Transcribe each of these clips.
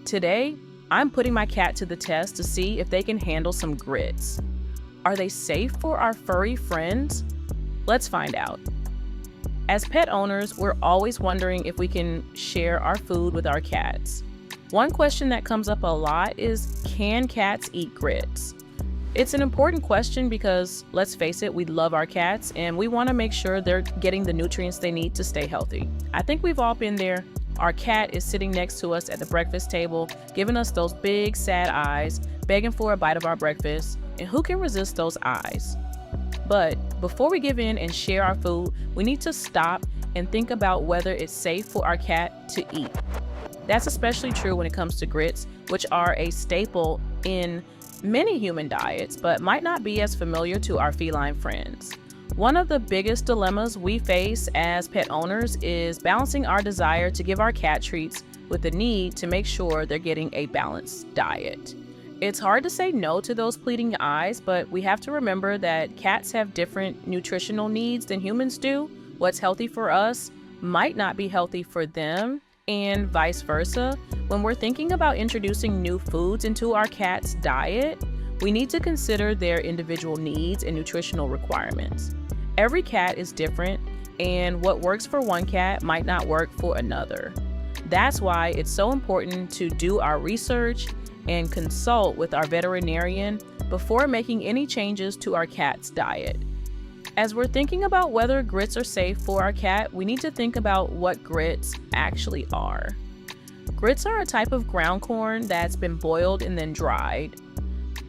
Today, I'm putting my cat to the test to see if they can handle some grits. Are they safe for our furry friends? Let's find out. As pet owners, we're always wondering if we can share our food with our cats. One question that comes up a lot is, can cats eat grits? It's an important question because, let's face it, we love our cats and we want to make sure they're getting the nutrients they need to stay healthy. I think we've all been there. Our cat is sitting next to us at the breakfast table, giving us those big, sad eyes, begging for a bite of our breakfast, and who can resist those eyes? But before we give in and share our food, we need to stop and think about whether it's safe for our cat to eat. That's especially true when it comes to grits, which are a staple in many human diets, but might not be as familiar to our feline friends. One of the biggest dilemmas we face as pet owners is balancing our desire to give our cat treats with the need to make sure they're getting a balanced diet. It's hard to say no to those pleading eyes, but we have to remember that cats have different nutritional needs than humans do. What's healthy for us might not be healthy for them, and vice versa. When we're thinking about introducing new foods into our cat's diet, we need to consider their individual needs and nutritional requirements. Every cat is different, and what works for one cat might not work for another. That's why it's so important to do our research and consult with our veterinarian before making any changes to our cat's diet. As we're thinking about whether grits are safe for our cat, we need to think about what grits actually are. Grits are a type of ground corn that's been boiled and then dried.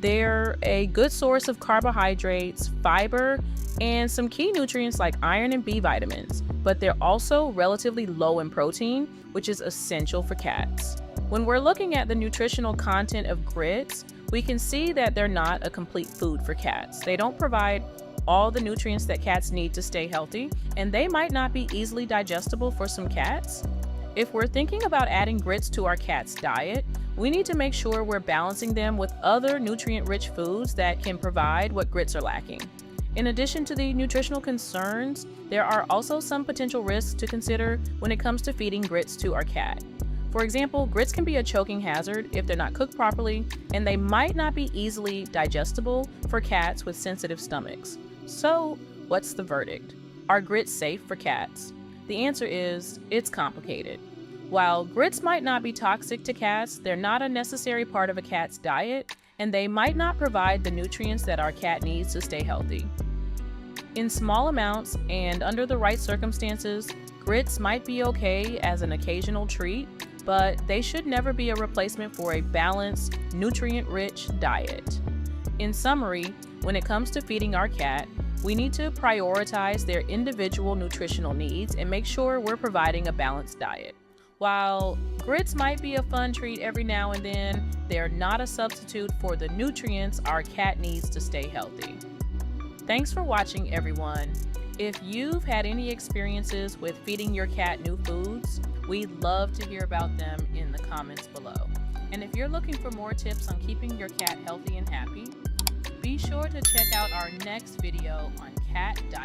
They're a good source of carbohydrates, fiber, and some key nutrients like iron and B vitamins, but they're also relatively low in protein, which is essential for cats. When we're looking at the nutritional content of grits, we can see that they're not a complete food for cats. They don't provide all the nutrients that cats need to stay healthy, and they might not be easily digestible for some cats. If we're thinking about adding grits to our cat's diet, we need to make sure we're balancing them with other nutrient-rich foods that can provide what grits are lacking. In addition to the nutritional concerns, there are also some potential risks to consider when it comes to feeding grits to our cat. For example, grits can be a choking hazard if they're not cooked properly, and they might not be easily digestible for cats with sensitive stomachs. So, what's the verdict? Are grits safe for cats? The answer is, it's complicated. While grits might not be toxic to cats, they're not a necessary part of a cat's diet, and they might not provide the nutrients that our cat needs to stay healthy. In small amounts and under the right circumstances, grits might be okay as an occasional treat, but they should never be a replacement for a balanced, nutrient-rich diet. In summary, when it comes to feeding our cat, we need to prioritize their individual nutritional needs and make sure we're providing a balanced diet. While grits might be a fun treat every now and then, they're not a substitute for the nutrients our cat needs to stay healthy. Thanks for watching, everyone. If you've had any experiences with feeding your cat new foods, we'd love to hear about them in the comments below. And if you're looking for more tips on keeping your cat healthy and happy, be sure to check out our next video on cat diet.